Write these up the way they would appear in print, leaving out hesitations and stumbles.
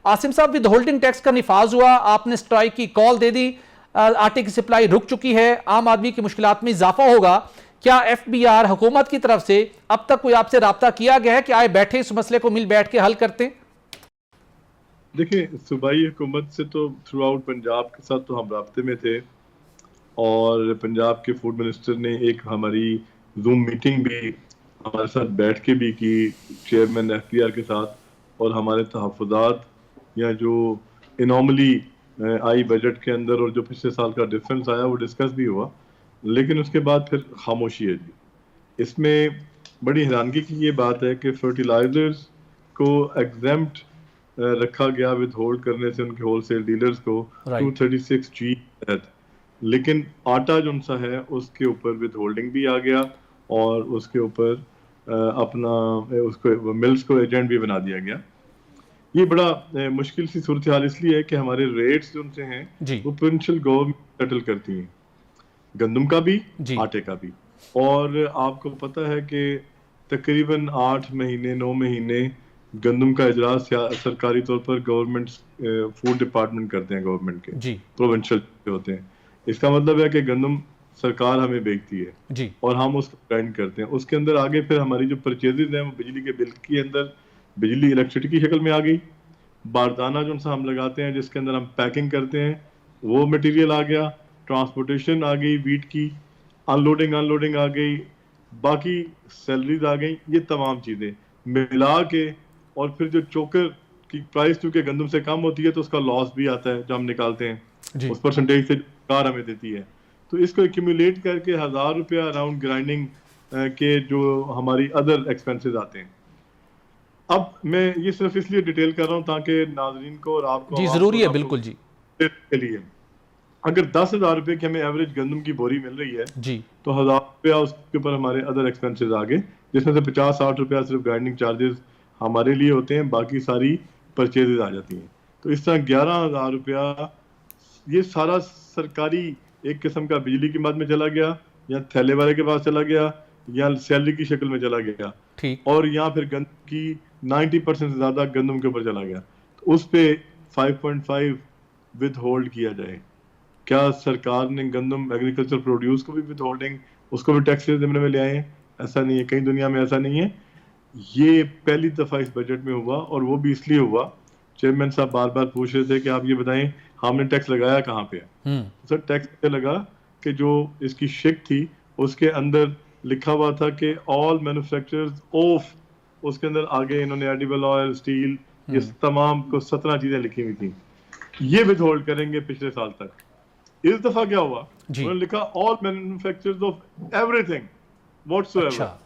आसिम साहब, with holding tax का निफाज हुआ, आपने स्ट्राइक की कॉल दे दी, आटे की सप्लाई रुक चुकी है, आम आदमी की मुश्किलात में इजाफा होगा। क्या FBR हुकूमत की तरफ से अब तक कोई आपसे राब्ता किया गया है कि आए बैठे इस मसले को मिल बैठ के हल करते हैं? देखिए, सूबाई हुकूमत से तो थ्रू आउट पंजाब के साथ तो हम राब्ते में थे, और पंजाब के फूड मिनिस्टर ने एक हमारी जूम मीटिंग भी हमारे साथ बैठ के भी की, चेयरमैन FBR के साथ, और हमारे तहफ़्फ़ुज़ात या जो इनॉमली आई बजट के अंदर और जो पिछले साल का डिफरेंस आया वो डिस्कस भी हुआ। लेकिन उसके बाद फिर खामोशी है जी। इसमें बड़ी हैरानगी की ये बात है कि फर्टिलाइजर्स को एग्जेम्प्ट रखा गया विद होल्ड करने से उनके होलसेल डीलर्स को राइट। 236G तहत, लेकिन आटा जो सा है उसके ऊपर विद होल्डिंग भी आ गया, और उसके ऊपर अपना उसको मिल्स को एजेंट भी बना दिया गया। ये बड़ा मुश्किल सी सूरत हाल इसलिए है कि हमारे रेट्स जो उनसे हैं जी वो प्रोविंशियल गवर्नमेंट सेटल करती हैं, गंदम का भी, जी आटे का भी। और आपको पता है कि तकरीबन 8 महीने 9 महीने गंदम का इजलास सरकारी तौर पर गवर्नमेंट फूड डिपार्टमेंट करते हैं, गवर्नमेंट के जी प्रोविंशियल होते हैं। इसका मतलब है कि गंदम सरकार हमें बेचती है जी और हम उसको ग्राइंड करते हैं। उसके अंदर आगे फिर हमारी जो परचेजेज हैं वो बिजली के बिल के अंदर बिजली इलेक्ट्रिसिटी की शक्ल में आ गई। बारदाना जो सा हम लगाते हैं जिसके अंदर हम पैकिंग करते हैं वो मटेरियल आ गया, ट्रांसपोर्टेशन आ गई वीट की, अनलोडिंग आ गई, बाकी सैलरीज आ गई, ये तमाम चीज़ें मिला के, और फिर जो चोकर की प्राइस चूंकि गंदम से कम होती है तो उसका लॉस भी आता है जो हम निकालते हैं जी उस परसेंटेज से कार हमें देती है। तो इसको एक्यूमुलेट करके 1000 रुपया अराउंड ग्राइंडिंग के जो हमारी अदर एक्सपेंसेस आते हैं। अब मैं ये सिर्फ इसलिए डिटेल कर रहा हूँ ताकि नाजरीन को और आपको, जी, आवाम को जरूरी और है, आप बिल्कुल लोग जी। के लिए, अगर 10,000 रुपए की हमें एवरेज गंदम की बोरी मिल रही है जी तो 1000 रुपया उसके ऊपर हमारे अदर एक्सपेंसेस आ गए, जिसमें से 50-60 रुपया सिर्फ ग्राइंडिंग चार्जेस हमारे लिए होते हैं, बाकी सारी परचेजेज आ जाती हैं। तो इस तरह 11,000 रुपया ये सारा सरकारी एक किस्म का बिजली की मद में चला गया, या थैले वाले के पास चला गया, या सैलरी की शक्ल में चला गया, ठीक। और या फिर गंदम की 90% से ज्यादा गंदम के ऊपर चला गया। तो उस पे 5.5 विद होल्ड किया जाए। क्या सरकार ने गंदम एग्रीकल्चर प्रोड्यूस को भी विद होल्डिंग उसको भी टैक्स के ज़िम्मे में ले आए हैं? ऐसा नहीं है, कई दुनिया में ऐसा नहीं है। ये पहली दफा इस बजट में हुआ, और वो भी इसलिए हुआ, चेयरमैन साहब बार बार पूछ रहे थे कि आप ये बताएं हमने टैक्स लगाया कहाँ पे है। सर, टैक्स पे लगा कि जो इसकी शिक थी उसके अंदर लिखा हुआ था कि ऑल मैन्युफैक्चरर्स ऑफ, उसके अंदर आगे इन्होंने एडिबल ऑयल, स्टील, ये तमाम को 17 चीजें लिखी हुई थी, ये विद होल्ड करेंगे पिछले साल तक। इस दफा क्या हुआ, जी। उन्होंने लिखा all manufacturers of everything whatsoever. अच्छा।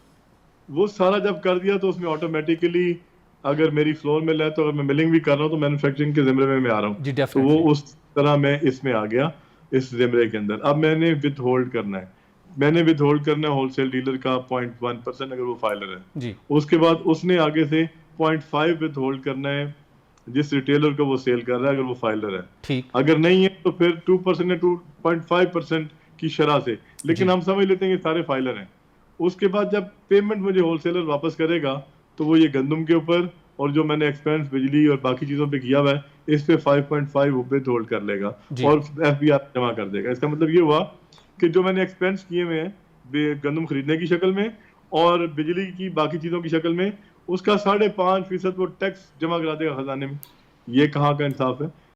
वो सारा जब कर दिया तो उसमें ऑटोमेटिकली अगर मेरी फ्लोर मिल है तो अगर मैं मिलिंग भी कर रहा हूँ तो मैन्युफैक्चरिंग के जिम्मे में मैं आ रहा जी हूँ, तो वो डेफिनेटली। उस तरह मैं इसमें आ गया इस जिम्मे के अंदर। अब मैंने विद होल्ड करना है, होलसेल डीलर का 0.1% अगर वो फाइलर है। जी उसके बाद उसने आगे से 0.5 विद होल्ड करना है जिस रिटेलर को वो सेल कर रहा है, अगर वो फाइलर है। ठीक। अगर नहीं है तो फिर 2% या 2.5% की शरह से, लेकिन जी हम समझ लेते हैं कि सारे फाइलर हैं। उसके बाद जब पेमेंट मुझे होलसेलर वापस करेगा तो वो ये गंदम के ऊपर और जो मैंने एक्सपेंस बिजली और बाकी चीज़ों पे किया हुआ है इस पे 5.5 विद होल्ड कर लेगा जी और FBR जमा कर देगा। इसका मतलब ये हुआ कि जो मैंने एक्सपेंस किए हुए हैं गंदम खरीदने की शक्ल में और बिजली की बाकी चीज़ों की शक्ल में, उसका 5.5% वो टैक्स जमा करा देगा खजाने में। ये कहाँ का इंसाफ है?